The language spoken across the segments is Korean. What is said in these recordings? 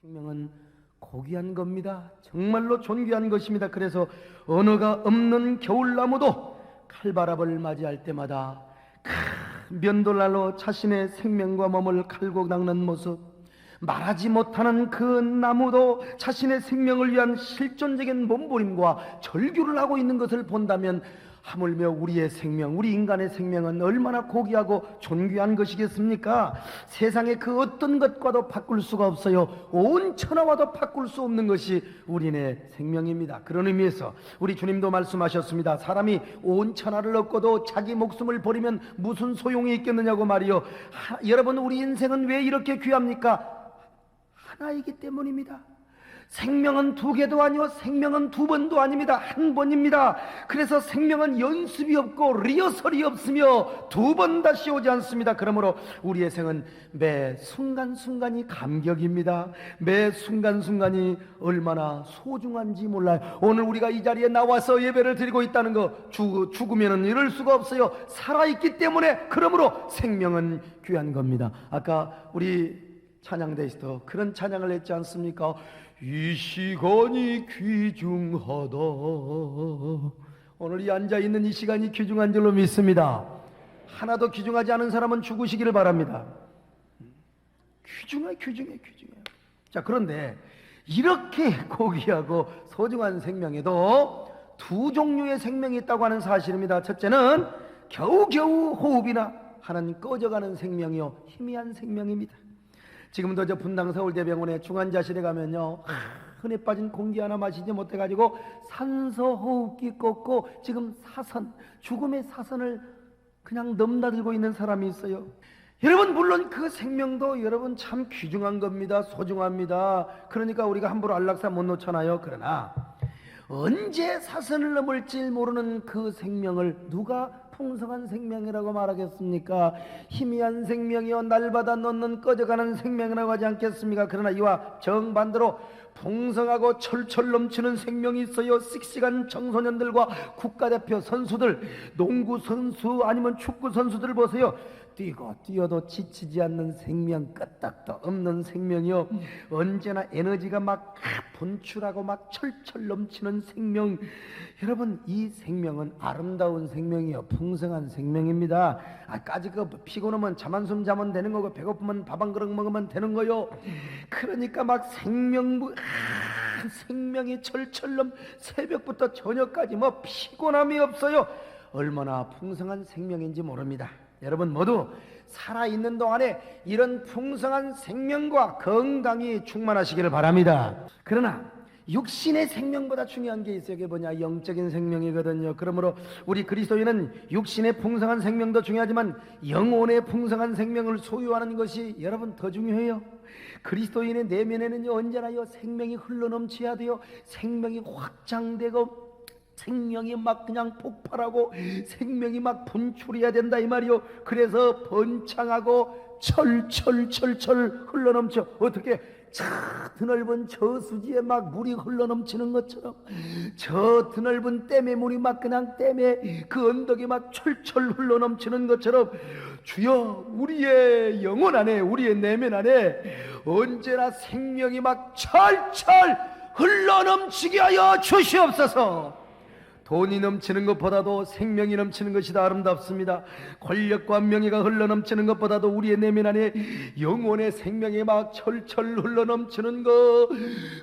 생명은 고귀한 겁니다. 정말로 존귀한 것입니다. 그래서 언어가 없는 겨울나무도 칼바람을 맞이할 때마다 면도날로 자신의 생명과 몸을 갈고 닦는 모습, 말하지 못하는 그 나무도 자신의 생명을 위한 실존적인 몸부림과 절규를 하고 있는 것을 본다면 하물며 우리의 생명, 우리 인간의 생명은 얼마나 고귀하고 존귀한 것이겠습니까? 세상의 그 어떤 것과도 바꿀 수가 없어요. 온 천하와도 바꿀 수 없는 것이 우리네 생명입니다. 그런 의미에서 우리 주님도 말씀하셨습니다. 사람이 온 천하를 얻고도 자기 목숨을 버리면 무슨 소용이 있겠느냐고 말이요. 여러분, 우리 인생은 왜 이렇게 귀합니까? 하나이기 때문입니다. 생명은 두 개도 아니요, 생명은 두 번도 아닙니다. 한 번입니다. 그래서 생명은 연습이 없고 리허설이 없으며 두 번 다시 오지 않습니다. 그러므로 우리의 생은 매 순간순간이 감격입니다. 매 순간순간이 얼마나 소중한지 몰라요. 오늘 우리가 이 자리에 나와서 예배를 드리고 있다는 거, 죽으면 이럴 수가 없어요. 살아있기 때문에. 그러므로 생명은 귀한 겁니다. 아까 우리 찬양대에서도 그런 찬양을 했지 않습니까? 이 시간이 귀중하다. 오늘 이 앉아있는 이 시간이 귀중한 줄로 믿습니다. 하나도 귀중하지 않은 사람은 죽으시기를 바랍니다. 귀중해. 자, 그런데 이렇게 고귀하고 소중한 생명에도 두 종류의 생명이 있다고 하는 사실입니다. 첫째는 겨우겨우 호흡이나 하는 꺼져가는 생명이요, 희미한 생명입니다. 지금도 저 분당 서울대병원에 중환자실에 가면요, 흔해 빠진 공기 하나 마시지 못해가지고 산소 호흡기 꽂고 지금 사선, 죽음의 사선을 그냥 넘나들고 있는 사람이 있어요. 여러분, 물론 그 생명도 여러분 참 귀중한 겁니다. 소중합니다. 그러니까 우리가 함부로 안락사 못 놓잖아요. 그러나 언제 사선을 넘을지 모르는 그 생명을 누가 풍성한 생명이라고 말하겠습니까? 희미한 생명이요, 날마다 넣는 꺼져가는 생명이라고 하지 않겠습니까? 그러나 이와 정반대로 풍성하고 철철 넘치는 생명이 있어요. 씩씩한 청소년들과 국가대표 선수들, 농구 선수 아니면 축구 선수들을 보세요. 뛰고 뛰어도 지치지 않는 생명, 끄떡도 없는 생명이요, 언제나 에너지가 막 분출하고 막 철철 넘치는 생명. 여러분, 이 생명은 아름다운 생명이요, 풍성한 생명입니다. 까지 그 피곤하면 잠 한숨 자면 되는 거고, 배고프면 밥 한 그릇 먹으면 되는 거요. 그러니까 막 생명이 철철 새벽부터 저녁까지 뭐 피곤함이 없어요. 얼마나 풍성한 생명인지 모릅니다. 여러분 모두 살아있는 동안에 이런 풍성한 생명과 건강이 충만하시기를 바랍니다. 그러나 육신의 생명보다 중요한 게 있어요. 그게 뭐냐? 영적인 생명이거든요. 그러므로 우리 그리스도인은 육신의 풍성한 생명도 중요하지만 영혼의 풍성한 생명을 소유하는 것이 여러분 더 중요해요. 그리스도인의 내면에는요, 언제나요 생명이 흘러넘쳐야 돼요. 생명이 확장되고 생명이 막 그냥 폭발하고 생명이 막 분출해야 된다 이 말이요. 그래서 번창하고 철철 흘러넘쳐. 어떻게? 저 드넓은 저수지에 막 물이 흘러넘치는 것처럼, 저 드넓은 댐에 물이 막 그냥 댐에 그 언덕이 막 철철 흘러넘치는 것처럼 주여, 우리의 영혼 안에, 우리의 내면 안에 언제나 생명이 막 철철 흘러넘치게 하여 주시옵소서. 돈이 넘치는 것보다도 생명이 넘치는 것이 더 아름답습니다. 권력과 명예가 흘러넘치는 것보다도 우리의 내면 안에 영혼의 생명이 막 철철 흘러넘치는 것,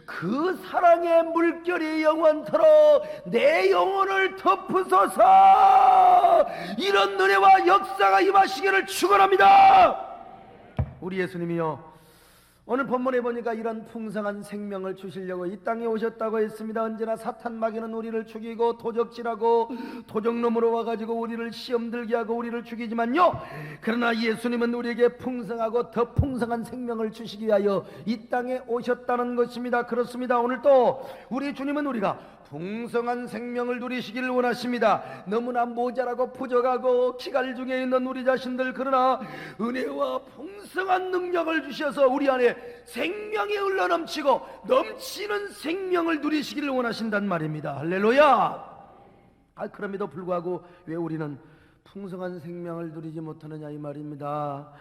그 사랑의 물결이 영원토록 내 영혼을 덮으소서. 이런 은혜와 역사가 임하시기를 축원합니다. 우리 예수님이요, 오늘 본문에 보니까 이런 풍성한 생명을 주시려고 이 땅에 오셨다고 했습니다. 언제나 사탄 마귀는 우리를 죽이고 도적질하고 도적놈으로 와가지고 우리를 시험 들게 하고 우리를 죽이지만요, 그러나 예수님은 우리에게 풍성하고 더 풍성한 생명을 주시기 위하여 이 땅에 오셨다는 것입니다. 그렇습니다. 오늘 또 우리 주님은 우리가 풍성한 생명을 누리시기를 원하십니다. 너무나 모자라고 부족하고 기갈 중에 있는 우리 자신들, 그러나 은혜와 풍성한 능력을 주셔서 우리 안에 생명이 흘러넘치고 넘치는 생명을 누리시기를 원하신단 말입니다. 할렐루야. 그럼에도 불구하고 왜 우리는 풍성한 생명을 누리지 못하느냐 이 말입니다.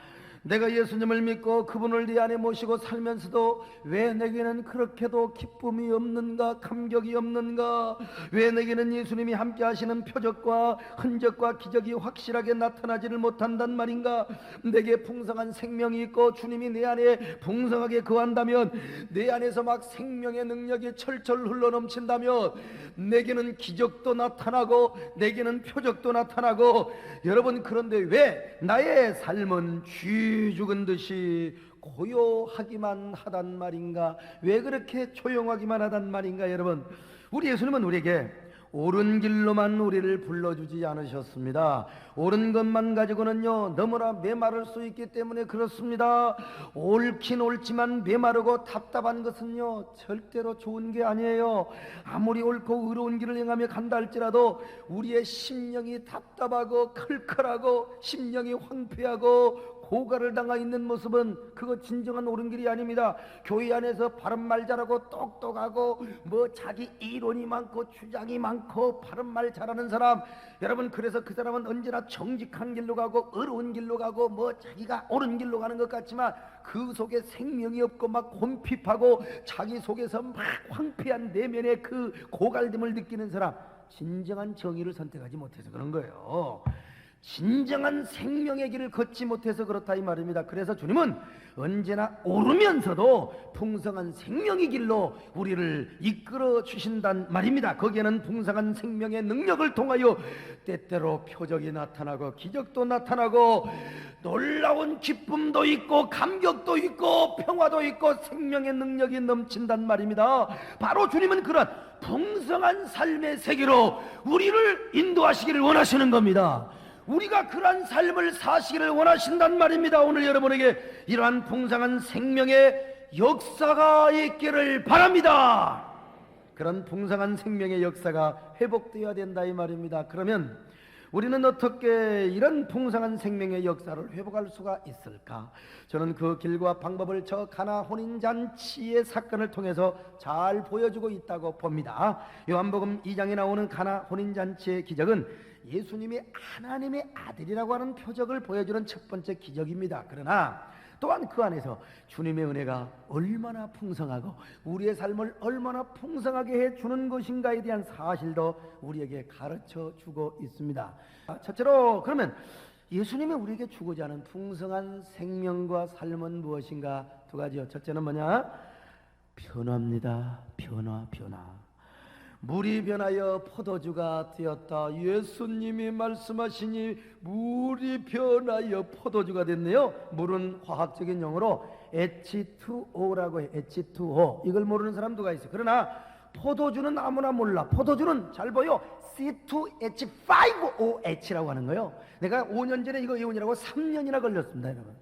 내가 예수님을 믿고 그분을 내 안에 모시고 살면서도 왜 내게는 그렇게도 기쁨이 없는가, 감격이 없는가? 왜 내게는 예수님이 함께 하시는 표적과 흔적과 기적이 확실하게 나타나지를 못한단 말인가? 내게 풍성한 생명이 있고 주님이 내 안에 풍성하게 거한다면, 내 안에서 막 생명의 능력이 철철 흘러넘친다면 내게는 기적도 나타나고 내게는 표적도 나타나고, 여러분, 그런데 왜 나의 삶은 쥐 죽은 듯이 고요하기만 하단 말인가? 왜 그렇게 조용하기만 하단 말인가? 여러분, 우리 예수님은 우리에게 옳은 길로만 우리를 불러주지 않으셨습니다. 옳은 것만 가지고는요 너무나 메마를 수 있기 때문에 그렇습니다. 옳긴 옳지만 메마르고 답답한 것은요 절대로 좋은 게 아니에요. 아무리 옳고 의로운 길을 행하며 간다 할지라도 우리의 심령이 답답하고 클클하고 심령이 황폐하고 고갈을 당하 있는 모습은 그거 진정한 옳은 길이 아닙니다. 교회 안에서 바른 말 잘하고 똑똑하고 뭐 자기 이론이 많고 주장이 많고 바른 말 잘하는 사람, 여러분, 그래서 그 사람은 언제나 정직한 길로 가고 의로운 길로 가고 뭐 자기가 옳은 길로 가는 것 같지만 그 속에 생명이 없고 막 곰핍하고 자기 속에서 막 황폐한 내면의 그 고갈됨을 느끼는 사람, 진정한 정의를 선택하지 못해서 그런 거예요. 진정한 생명의 길을 걷지 못해서 그렇다 이 말입니다. 그래서 주님은 언제나 오르면서도 풍성한 생명의 길로 우리를 이끌어 주신단 말입니다. 거기에는 풍성한 생명의 능력을 통하여 때때로 표적이 나타나고 기적도 나타나고 놀라운 기쁨도 있고 감격도 있고 평화도 있고 생명의 능력이 넘친단 말입니다. 바로 주님은 그런 풍성한 삶의 세계로 우리를 인도하시기를 원하시는 겁니다. 우리가 그러한 삶을 사시기를 원하신단 말입니다. 오늘 여러분에게 이러한 풍성한 생명의 역사가 있기를 바랍니다. 그런 풍성한 생명의 역사가 회복되어야 된다 이 말입니다. 그러면 우리는 어떻게 이런 풍성한 생명의 역사를 회복할 수가 있을까? 저는 그 길과 방법을 저 가나 혼인잔치의 사건을 통해서 잘 보여주고 있다고 봅니다. 요한복음 2장에 나오는 가나 혼인잔치의 기적은 예수님이 하나님의 아들이라고 하는 표적을 보여주는 첫 번째 기적입니다. 그러나 또한 그 안에서 주님의 은혜가 얼마나 풍성하고 우리의 삶을 얼마나 풍성하게 해주는 것인가에 대한 사실도 우리에게 가르쳐 주고 있습니다. 첫째로, 그러면 예수님이 우리에게 주고자 하는 풍성한 생명과 삶은 무엇인가? 두 가지요. 첫째는 뭐냐? 변화입니다. 변화. 물이 변하여 포도주가 되었다. 예수님이 말씀하시니 물이 변하여 포도주가 됐네요. 물은 화학적인 용어로 H2O라고 해요. H2O. 이걸 모르는 사람 누가 있어요? 그러나 포도주는 아무나 몰라. 포도주는 잘 보여. C2H5OH라고 하는 거예요. 내가 5년 전에 이거 외우느라고 3년이나 걸렸습니다, 여러분.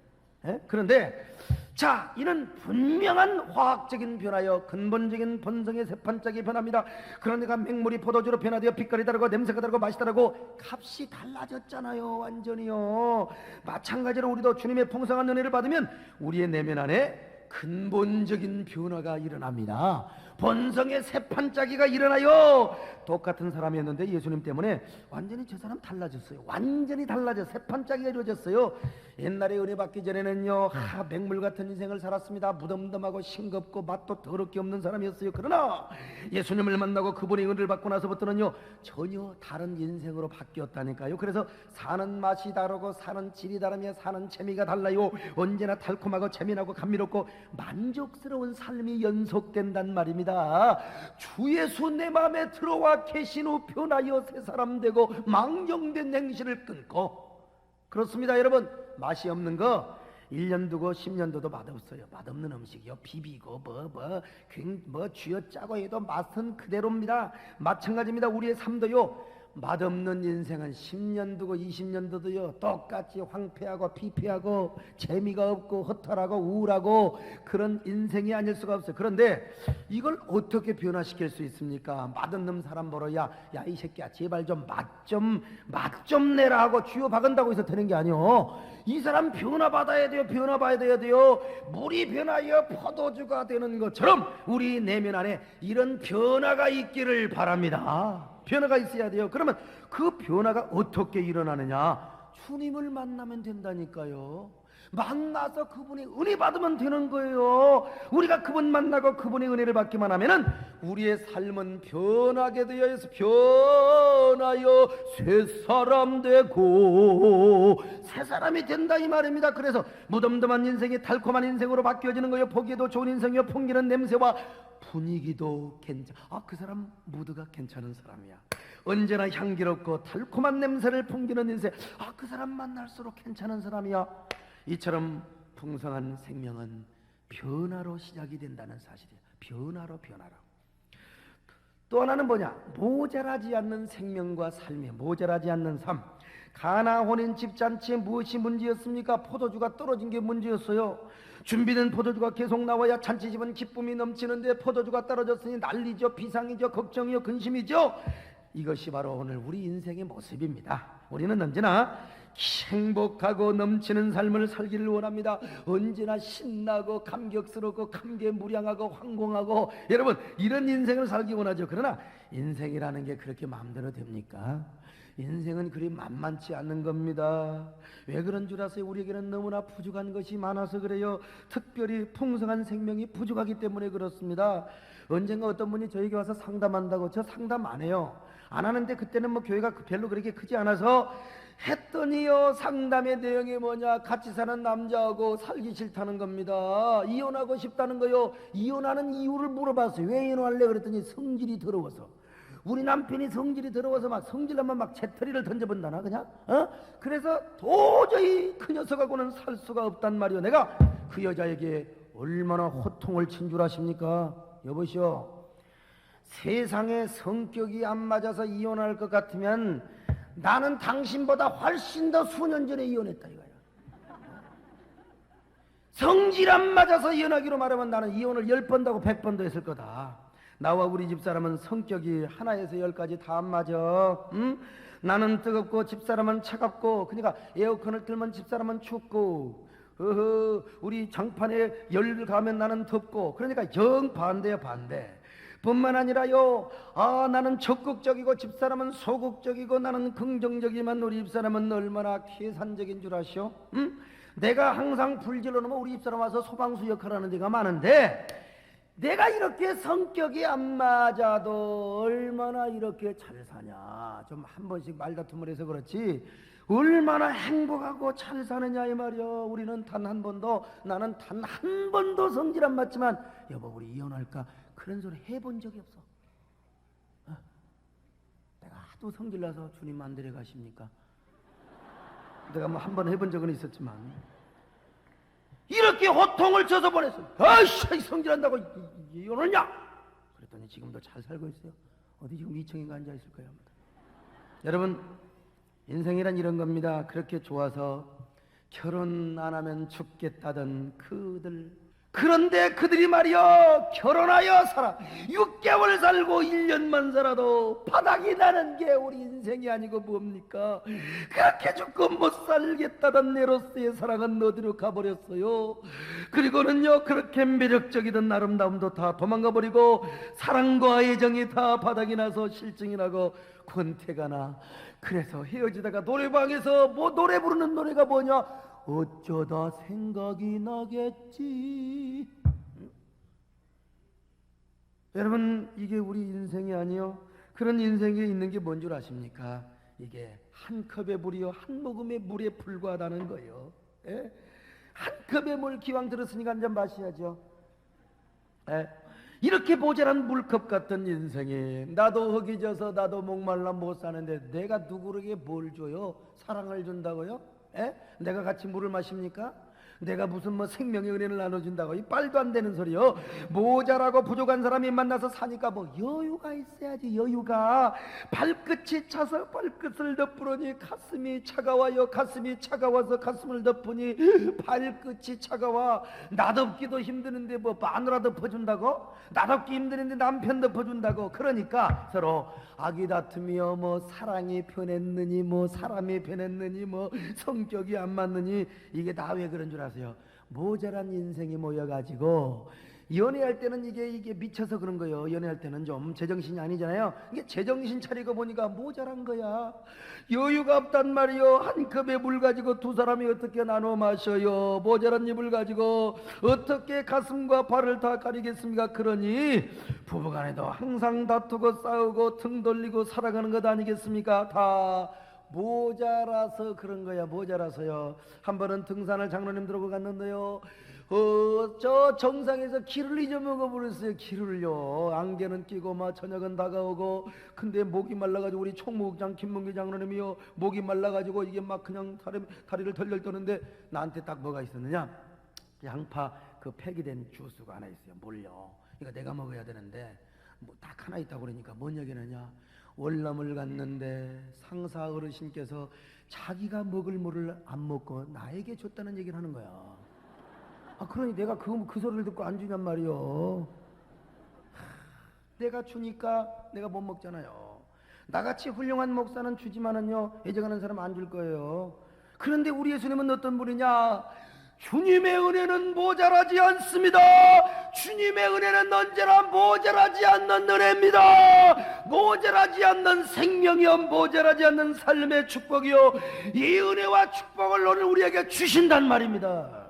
그런데 자, 이는 분명한 화학적인 변화여 근본적인 본성의 세판짝이 변합니다. 그러니까 맹물이 포도주로 변화되어 빛깔이 다르고 냄새가 다르고 맛이 다르고 값이 달라졌잖아요. 완전히요. 마찬가지로 우리도 주님의 풍성한 은혜를 받으면 우리의 내면 안에 근본적인 변화가 일어납니다. 본성의 새판짜기가 일어나요. 똑같은 사람이었는데 예수님 때문에 완전히 저 사람 달라졌어요. 완전히 달라져 새판짜기가 이루어졌어요. 옛날에 은혜 받기 전에는요 맹물 같은 인생을 살았습니다. 무덤덤하고 싱겁고 맛도 더럽게 없는 사람이었어요. 그러나 예수님을 만나고 그분의 은혜를 받고 나서부터는요 전혀 다른 인생으로 바뀌었다니까요. 그래서 사는 맛이 다르고 사는 질이 다르며 사는 재미가 달라요. 언제나 달콤하고 재미나고 감미롭고 만족스러운 삶이 연속된단 말입니다. 주 예수 내 마음에 들어와 계신 후 변하여 새 사람 되고 망령된 행실을 끊고, 그렇습니다. 여러분, 맛이 없는 거 1년 두고 10년 둬도 맛없어요. 맛없는 음식이요. 비비고 뭐 쥐어짜고 해도 맛은 그대로입니다. 마찬가지입니다. 우리의 삶도요. 맛없는 인생은 10년 두고 20년 둬도요 똑같이 황폐하고 피폐하고 재미가 없고 허탈하고 우울하고 그런 인생이 아닐 수가 없어요. 그런데 이걸 어떻게 변화시킬 수 있습니까? 맛없는 사람 보러 야 이 새끼야 제발 좀 맛 좀 내라 하고 쥐어 박은다고 해서 되는 게 아니요. 이 사람 변화받아야 돼요. 변화받아야 돼요. 물이 변하여 포도주가 되는 것처럼 우리 내면 안에 이런 변화가 있기를 바랍니다. 변화가 있어야 돼요. 그러면 그 변화가 어떻게 일어나느냐? 주님을 만나면 된다니까요. 만나서 그분의 은혜 받으면 되는 거예요. 우리가 그분 만나고 그분의 은혜를 받기만 하면은 우리의 삶은 변하게 되어 있어. 변하여 새 사람 되고 새 사람이 된다 이 말입니다. 그래서 무덤덤한 인생이 달콤한 인생으로 바뀌어지는 거예요. 보기에도 좋은 인생이요, 풍기는 냄새와 분위기도 그 사람 무드가 괜찮은 사람이야. 언제나 향기롭고 달콤한 냄새를 풍기는 인생. 그 사람 만날수록 괜찮은 사람이야. 이처럼 풍성한 생명은 변화로 시작이 된다는 사실이야. 변화로. 또 하나는 뭐냐? 모자라지 않는 생명과 삶이야. 모자라지 않는 삶. 가나 혼인 집잔치에 무엇이 문제였습니까? 포도주가 떨어진 게 문제였어요. 준비된 포도주가 계속 나와야 잔치집은 기쁨이 넘치는데 포도주가 떨어졌으니 난리죠. 비상이죠. 걱정이요. 근심이죠. 이것이 바로 오늘 우리 인생의 모습입니다. 우리는 언제나 행복하고 넘치는 삶을 살기를 원합니다. 언제나 신나고 감격스럽고 감개무량하고 황공하고, 여러분 이런 인생을 살기 원하죠. 그러나 인생이라는 게 그렇게 마음대로 됩니까? 인생은 그리 만만치 않는 겁니다. 왜 그런 줄 아세요? 우리에게는 너무나 부족한 것이 많아서 그래요. 특별히 풍성한 생명이 부족하기 때문에 그렇습니다. 언젠가 어떤 분이 저에게 와서 상담한다고, 저 상담 안 해요. 안 하는데 그때는 뭐 교회가 별로 그렇게 크지 않아서 했더니요, 상담의 내용이 뭐냐? 같이 사는 남자하고 살기 싫다는 겁니다. 이혼하고 싶다는 거요. 이혼하는 이유를 물어봤어요. 왜 이혼할래? 그랬더니 성질이 더러워서. 우리 남편이 성질이 더러워서 막 성질나면 막 재떨이를 던져본다나 그냥? 그래서 도저히 그 녀석하고는 살 수가 없단 말이요. 내가 그 여자에게 얼마나 호통을 친 줄 아십니까? 여보시오, 세상에 성격이 안 맞아서 이혼할 것 같으면 나는 당신보다 훨씬 더 수년 전에 이혼했다 이거야. 성질 안 맞아서 이혼하기로 말하면 나는 이혼을 10번도 하고 100번도 했을 거다. 나와 우리 집사람은 성격이 하나에서 10까지 다 안 맞아. 나는 뜨겁고 집사람은 차갑고, 그러니까 에어컨을 틀면 집사람은 춥고, 우리 장판에 열 가면 나는 덥고, 그러니까 정반대야 반대. 뿐만 아니라요, 나는 적극적이고 집사람은 소극적이고, 나는 긍정적이지만 우리 집사람은 얼마나 계산적인 줄 아시오? 내가 항상 불질러 놓으면 우리 집사람 와서 소방수 역할하는 데가 많은데, 내가 이렇게 성격이 안 맞아도 얼마나 이렇게 잘 사냐. 좀 한 번씩 말다툼을 해서 그렇지 얼마나 행복하고 잘 사느냐 이 말이야. 우리는 단 한 번도, 나는 단 한 번도 성질 안 맞지만 여보 우리 이혼할까 그런 소리 해본 적이 없어. 내가 하도 성질나서 주님 안 데려가십니까? 내가 뭐 한 번 해본 적은 있었지만 이렇게 호통을 쳐서 보냈어. 아이씨 성질한다고 이혼하냐? 그랬더니 지금도 잘 살고 있어요. 어디 지금 2층인가 앉아있을 거예요. 여러분 인생이란 이런 겁니다. 그렇게 좋아서 결혼 안 하면 죽겠다던 그들, 그런데 그들이 말이여 결혼하여 살아 6개월 살고 1년만 살아도 바닥이 나는 게 우리 인생이 아니고 뭡니까? 그렇게 죽고 못 살겠다던 네로스의 사랑은 어디로 가버렸어요? 그리고는요 그렇게 매력적이던 아름다움도 다 도망가 버리고 사랑과 애정이 다 바닥이 나서 실증이 나고 권태가 나. 그래서 헤어지다가 노래방에서 뭐 노래 부르는 노래가 뭐냐? 어쩌다 생각이 나겠지. 여러분 이게 우리 인생이 아니요. 그런 인생에 있는 게 뭔 줄 아십니까? 이게 한 컵의 물이요 한 모금의 물에 불과하다는 거예요. 예? 한 컵의 물 기왕 들었으니까 한 잔 마셔야죠. 예? 이렇게 모자란 물컵 같은 인생이, 나도 허기져서 나도 목말라 못 사는데 내가 누구에게 뭘 줘요? 사랑을 준다고요? 에? 내가 같이 물을 마십니까? 내가 무슨 뭐 생명의 은혜를 나눠준다고? 이 말도 안 되는 소리요. 모자라고 부족한 사람이 만나서 사니까 뭐 여유가 있어야지. 여유가 발끝이 차서 발끝을 덮으니 가슴이 차가워요. 가슴이 차가워서 가슴을 덮으니 발끝이 차가워. 나덥기도 힘드는데 뭐 마누라 덮어준다고? 나덥기 힘드는데 남편 덮어준다고? 그러니까 서로 아기 다툼이요 뭐 사랑이 변했느니 뭐 사람이 변했느니 뭐 성격이 안 맞느니, 이게 다 왜 그런 줄 아세요? 모자란 인생이 모여가지고 연애할 때는 이게 미쳐서 그런 거예요. 연애할 때는 좀 제정신이 아니잖아요. 이게 제정신 차리고 보니까 모자란 거야. 여유가 없단 말이요. 한 컵에 물 가지고 두 사람이 어떻게 나눠 마셔요. 모자란 입을 가지고 어떻게 가슴과 발을 다 가리겠습니까? 그러니 부부간에도 항상 다투고 싸우고 등 돌리고 살아가는 것 아니겠습니까? 다 모자라서 그런 거야. 모자라서요. 한 번은 등산을 장로님들하고 갔는데요, 저 정상에서 길을 잊어먹어 버렸어요. 길을요. 안개는 끼고 막 저녁은 다가오고, 근데 목이 말라가지고 우리 총무국장 김문기 장로님이요, 목이 말라가지고 이게 막 그냥 다리를 덜덜 떠는데 나한테 딱 뭐가 있었느냐, 양파 그 폐기된 주스가 하나 있어요. 물요. 이거 내가 먹어야 되는데 뭐 딱 하나 있다고 그러니까 뭔 얘기느냐, 월남을 갔는데 상사 어르신께서 자기가 먹을 물을 안 먹고 나에게 줬다는 얘기를 하는 거야. 그러니 내가 그 소리를 듣고 안 주냔 말이요. 내가 주니까 내가 못 먹잖아요. 나같이 훌륭한 목사는 주지만은요, 애정하는 사람 안 줄 거예요. 그런데 우리 예수님은 어떤 분이냐? 주님의 은혜는 모자라지 않습니다. 주님의 은혜는 언제나 모자라지 않는 은혜입니다. 모자라지 않는 생명이요, 모자라지 않는 삶의 축복이요, 이 은혜와 축복을 오늘 우리에게 주신단 말입니다.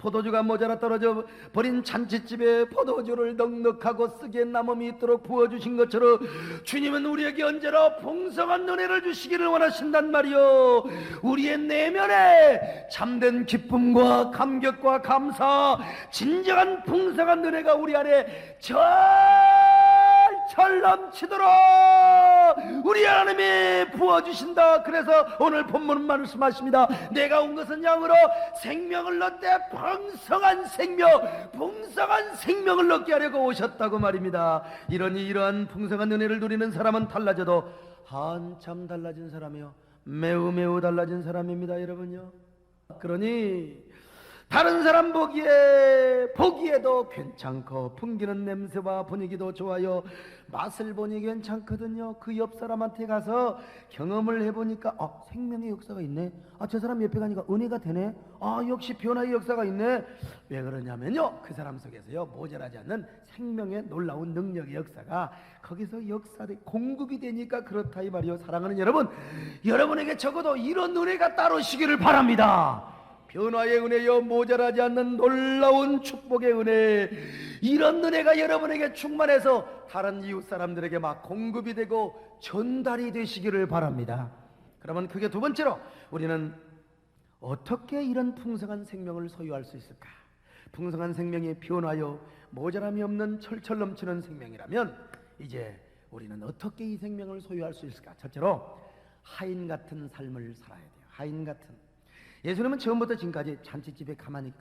포도주가 모자라 떨어져 버린 잔치집에 포도주를 넉넉하고 쓰기에 남음이 있도록 부어주신 것처럼 주님은 우리에게 언제나 풍성한 은혜를 주시기를 원하신단 말이요. 우리의 내면에 참된 기쁨과 감격과 감사, 진정한 풍성한 은혜가 우리 안에 철철 넘치도록 우리 하나님이 부어주신다. 그래서 오늘 본문은 말씀하십니다. 내가 온 것은 양으로 생명을 얻되 풍성한 생명을 얻게 하려고 오셨다고 말입니다. 이러한 풍성한 은혜를 누리는 사람은 달라져도 한참 달라진 사람이요, 매우 달라진 사람입니다. 여러분요. 그러니 다른 사람 보기에도 괜찮고 풍기는 냄새와 분위기도 좋아요. 맛을 보니 괜찮거든요. 그 옆 사람한테 가서 경험을 해보니까 생명의 역사가 있네. 저 사람 옆에 가니까 은혜가 되네. 역시 변화의 역사가 있네. 왜 그러냐면요, 그 사람 속에서요, 모자라지 않는 생명의 놀라운 능력의 역사가 거기서 역사돼 공급이 되니까 그렇다 이 말이요. 사랑하는 여러분, 여러분에게 적어도 이런 은혜가 따르시기를 바랍니다. 변화의 은혜여, 모자라지 않는 놀라운 축복의 은혜, 이런 은혜가 여러분에게 충만해서 다른 이웃 사람들에게 막 공급이 되고 전달이 되시기를 바랍니다. 그러면 그게 두 번째로, 우리는 어떻게 이런 풍성한 생명을 소유할 수 있을까? 풍성한 생명이 변화여 모자람이 없는 철철 넘치는 생명이라면 이제 우리는 어떻게 이 생명을 소유할 수 있을까? 첫째로 하인 같은 삶을 살아야 돼요. 하인 같은. 예수님은 처음부터 지금까지 잔치집에 가만히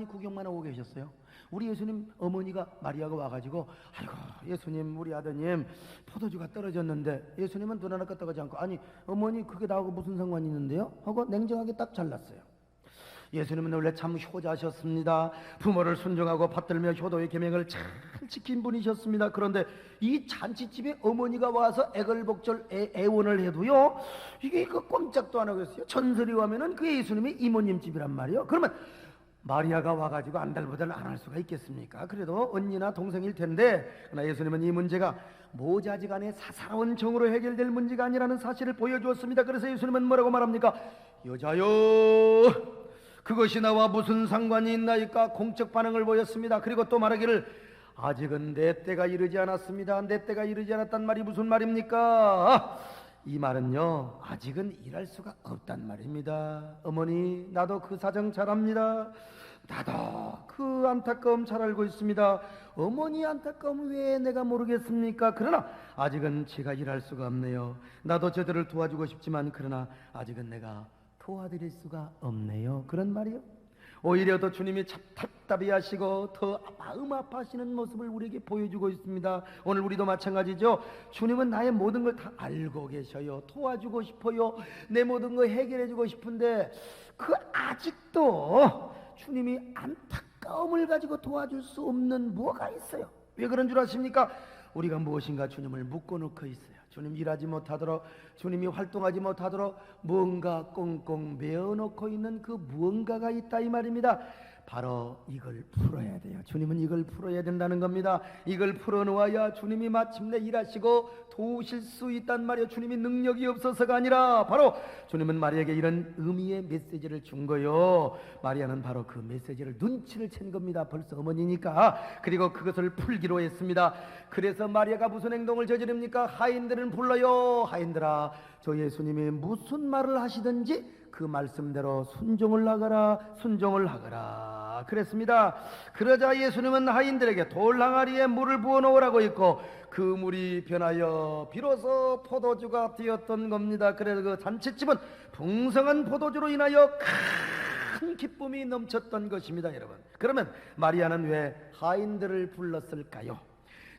구경만 하고 계셨어요. 우리 예수님 어머니가 마리아가 와가지고, 아이고 예수님, 우리 아드님 포도주가 떨어졌는데, 예수님은 눈 하나 끄떡하지 않고, 아니 어머니 그게 나하고 무슨 상관이 있는데요? 하고 냉정하게 딱 잘랐어요. 예수님은 원래 참 효자셨습니다. 부모를 순종하고 받들며 효도의 계명을 잘 지킨 분이셨습니다. 그런데 이 잔치집에 어머니가 와서 애걸복절 애원을 해도요, 이게 꼼짝도 안 하고 있어요. 전설이 오면은 그 예수님이 이모님 집이란 말이에요. 그러면 마리아가 와가지고 안달보달 안 할 수가 있겠습니까? 그래도 언니나 동생일 텐데, 그러나 예수님은 이 문제가 모자지간의 사사로운 정으로 해결될 문제가 아니라는 사실을 보여주었습니다. 그래서 예수님은 뭐라고 말합니까? 여자여, 그것이 나와 무슨 상관이 있나이까? 공적 반응을 보였습니다. 그리고 또 말하기를, 아직은 내 때가 이르지 않았습니다. 내 때가 이르지 않았단 말이 무슨 말입니까? 이 말은요, 아직은 일할 수가 없단 말입니다. 어머니, 나도 그 사정 잘 압니다. 나도 그 안타까움 잘 알고 있습니다. 어머니 안타까움 왜 내가 모르겠습니까? 그러나 아직은 제가 일할 수가 없네요. 나도 저들을 도와주고 싶지만 그러나 아직은 내가 도와드릴 수가 없네요. 그런 말이요. 오히려 더 주님이 답답해 하시고 더 마음 아파하시는 모습을 우리에게 보여주고 있습니다. 오늘 우리도 마찬가지죠. 주님은 나의 모든 걸 다 알고 계셔요. 도와주고 싶어요. 내 모든 걸 해결해주고 싶은데 그 아직도 주님이 안타까움을 가지고 도와줄 수 없는 뭐가 있어요. 왜 그런 줄 아십니까? 우리가 무엇인가 주님을 묶어놓고 있어요. 주님 일하지 못하도록, 주님이 활동하지 못하도록 뭔가 꽁꽁 메어놓고 있는 그 무언가가 있다 이 말입니다. 바로 이걸 풀어야 돼요. 주님은 이걸 풀어야 된다는 겁니다. 이걸 풀어놓아야 주님이 마침내 일하시고 도우실 수 있단 말이에요. 주님이 능력이 없어서가 아니라 바로 주님은 마리아에게 이런 의미의 메시지를 준 거요. 마리아는 바로 그 메시지를 눈치를 챈 겁니다. 벌써 어머니니까. 그리고 그것을 풀기로 했습니다. 그래서 마리아가 무슨 행동을 저지릅니까? 하인들은 불러요. 하인들아, 저 예수님이 무슨 말을 하시든지 그 말씀대로 순종을 하거라, 순종을 하거라 그랬습니다. 그러자 예수님은 하인들에게 돌 항아리에 물을 부어 놓으라고 했고 그 물이 변하여 비로소 포도주가 되었던 겁니다. 그래서 그 잔치집은 풍성한 포도주로 인하여 큰 기쁨이 넘쳤던 것입니다. 여러분, 그러면 마리아는 왜 하인들을 불렀을까요?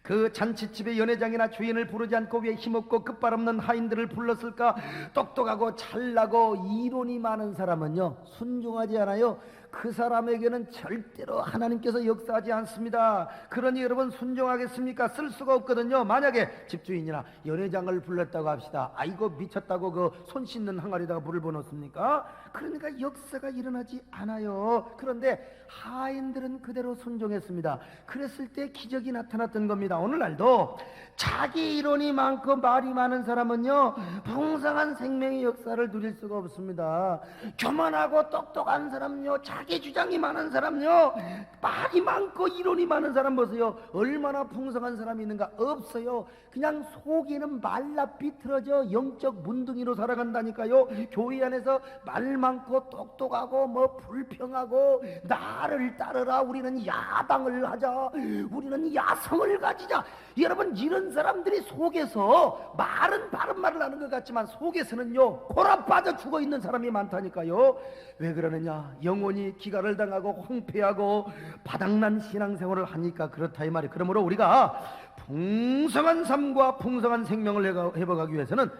그 잔치집의 연회장이나 주인을 부르지 않고 왜 힘없고 끝발없는 하인들을 불렀을까? 똑똑하고 잘나고 이론이 많은 사람은요 순종하지 않아요. 그 사람에게는 절대로 하나님께서 역사하지 않습니다. 그러니 여러분 순종하겠습니까? 쓸 수가 없거든요. 만약에 집주인이나 연회장을 불렀다고 합시다. 아이고 미쳤다고 그 손 씻는 항아리에다가 물을 부어놓습니까? 그러니까 역사가 일어나지 않아요. 그런데 하인들은 그대로 순종했습니다. 그랬을 때 기적이 나타났던 겁니다. 오늘날도 자기 이론이 많고 말이 많은 사람은요 풍성한 생명의 역사를 누릴 수가 없습니다. 교만하고 똑똑한 사람요, 자기 주장이 많은 사람요, 말이 많고 이론이 많은 사람 보세요. 얼마나 풍성한 사람이 있는가? 없어요. 그냥 속에는 말라 비틀어져 영적 문둥이로 살아간다니까요. 교회 안에서 말 많고 똑똑하고 뭐 불평하고 나를 따르라, 우리는 야당을 하자, 우리는 야성을 가지자. 여러분, 이런 사람들이 속에서 말은 바른 말을 하는 것 같지만 속에서는요 골아 빠져 죽어 있는 사람이 많다니까요. 왜 그러느냐? 영혼이 기갈을 당하고 황폐하고 바닥난 신앙생활을 하니까 그렇다 이 말이에요. 그러므로 우리가 풍성한 삶과 풍성한 생명을 회복하기 위해서는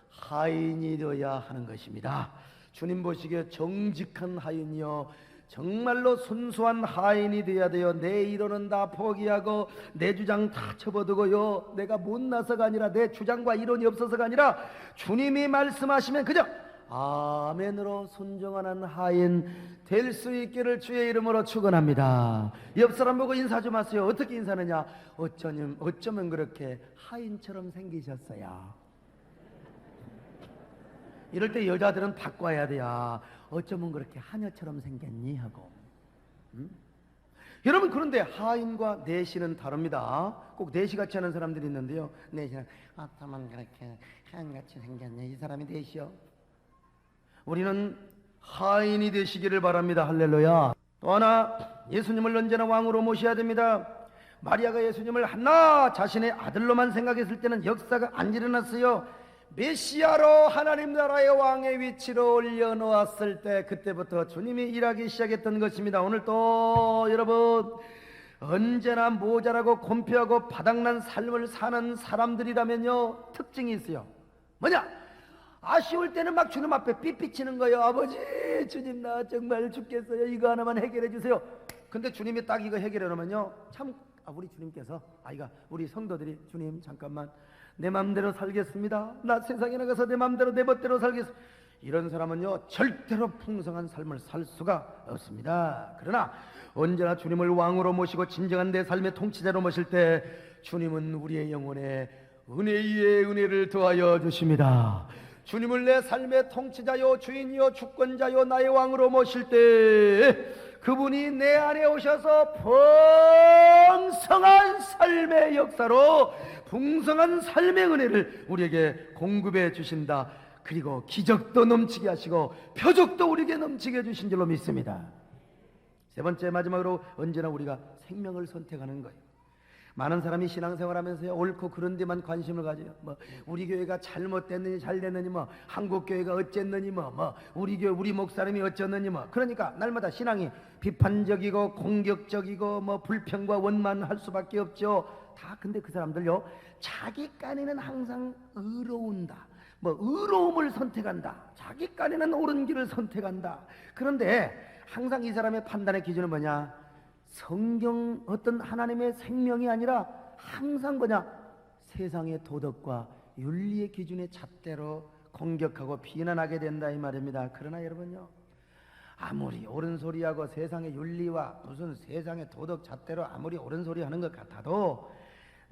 하인이 되어야 하는 것입니다. 주님 보시기에 정직한 하인이요, 정말로 순수한 하인이 되어야 돼요. 내 이론은 다 포기하고 내 주장 다 접어두고요, 내가 못나서가 아니라 내 주장과 이론이 없어서가 아니라 주님이 말씀하시면 그저 아멘으로 순종하는 하인 될 수 있기를 주의 이름으로 축원합니다. 옆 사람 보고 인사 좀 하세요. 어떻게 인사하느냐? 어쩌면 그렇게 하인처럼 생기셨어요. 이럴 때 여자들은 바꿔야 돼요. 어쩌면 그렇게 하녀처럼 생겼니? 하고. 여러분, 그런데 하인과 내시는 다릅니다. 꼭 내시같이 하는 사람들이 있는데요. 내시는 어쩌면 그렇게 하인같이 생겼니? 이 사람이 내시요. 우리는 하인이 되시기를 바랍니다. 할렐루야. 또 하나, 예수님을 언제나 왕으로 모셔야 됩니다. 마리아가 예수님을 하나 자신의 아들로만 생각했을 때는 역사가 안 일어났어요. 메시아로 하나님 나라의 왕의 위치로 올려놓았을 때 그때부터 주님이 일하기 시작했던 것입니다. 오늘 또 여러분, 언제나 모자라고 곤표하고 바닥난 삶을 사는 사람들이라면요 특징이 있어요. 뭐냐? 아쉬울 때는 막 주님 앞에 삐삐치는 거예요. 아버지, 주님 나 정말 죽겠어요. 이거 하나만 해결해 주세요. 근데 주님이 딱 이거 해결해 놓으면요 참, 우리 주님께서 우리 성도들이 주님 잠깐만 내 맘대로 살겠습니다. 나 세상에 나가서 내 맘대로 내 멋대로 살겠습니다. 이런 사람은요 절대로 풍성한 삶을 살 수가 없습니다. 그러나 언제나 주님을 왕으로 모시고 진정한 내 삶의 통치자로 모실 때 주님은 우리의 영혼에 은혜 위에 은혜를 더하여 주십니다. 주님을 내 삶의 통치자요 주인이요 주권자요 나의 왕으로 모실 때 그분이 내 안에 오셔서 풍성한 삶의 역사로 풍성한 삶의 은혜를 우리에게 공급해 주신다. 그리고 기적도 넘치게 하시고 표적도 우리에게 넘치게 해주신 줄로 믿습니다. 세 번째, 마지막으로 언제나 우리가 생명을 선택하는 거예요. 많은 사람이 신앙생활하면서요 옳고 그런 데만 관심을 가져요. 우리 교회가 잘못됐느니 잘됐느니 한국 교회가 어쨌느니 우리 교회 우리 목사님이 어쩌느니 그러니까 날마다 신앙이 비판적이고 공격적이고 불평과 원만할 수밖에 없죠. 다 근데 그 사람들요 자기 깐에는 항상 의로운다. 의로움을 선택한다. 자기 깐에는 옳은 길을 선택한다. 그런데 항상 이 사람의 판단의 기준은 뭐냐? 성경 어떤 하나님의 생명이 아니라 항상 세상의 도덕과 윤리의 기준의 잣대로 공격하고 비난하게 된다 이 말입니다. 그러나 여러분요, 아무리 옳은 소리하고 세상의 윤리와 무슨 세상의 도덕 잣대로 아무리 옳은 소리 하는 것 같아도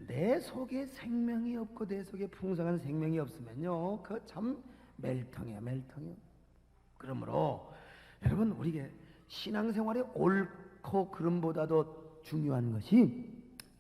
내 속에 생명이 없고 내 속에 풍성한 생명이 없으면요, 그 참 멜통이야, 멜통이요. 그러므로 여러분, 우리에게 신앙생활의 옳고 그름보다도 중요한 것이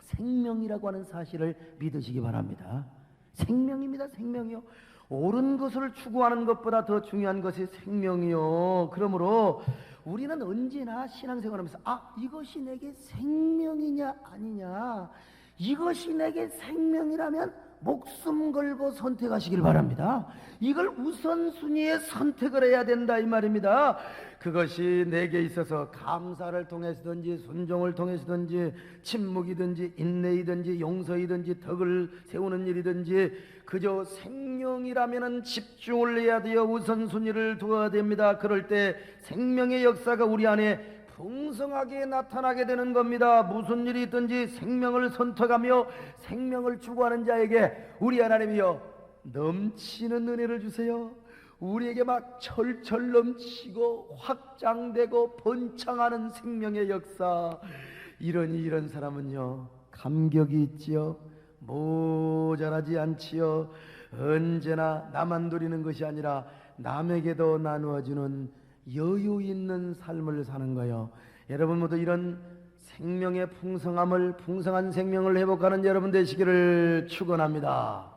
생명이라고 하는 사실을 믿으시기 바랍니다. 생명입니다, 생명이요. 옳은 것을 추구하는 것보다 더 중요한 것이 생명이요. 그러므로 우리는 언제나 신앙생활하면서 이것이 내게 생명이냐 아니냐, 이것이 내게 생명이라면 목숨 걸고 선택하시길 바랍니다. 이걸 우선순위에 선택을 해야 된다 이 말입니다. 그것이 내게 있어서 감사를 통해서든지 순종을 통해서든지 침묵이든지 인내이든지 용서이든지 덕을 세우는 일이든지 그저 생명이라면 집중을 해야 되어 우선순위를 두어야 됩니다. 그럴 때 생명의 역사가 우리 안에 풍성하게 나타나게 되는 겁니다. 무슨 일이 있든지 생명을 선택하며 생명을 추구하는 자에게 우리 하나님이여 넘치는 은혜를 주세요. 우리에게 막 철철 넘치고 확장되고 번창하는 생명의 역사. 이런 사람은요, 감격이 있지요, 모자라지 않지요. 언제나 나만 누리는 것이 아니라 남에게도 나누어주는 여유 있는 삶을 사는 거요. 여러분 모두 이런 생명의 풍성함을, 풍성한 생명을 회복하는 여러분 되시기를 축원합니다.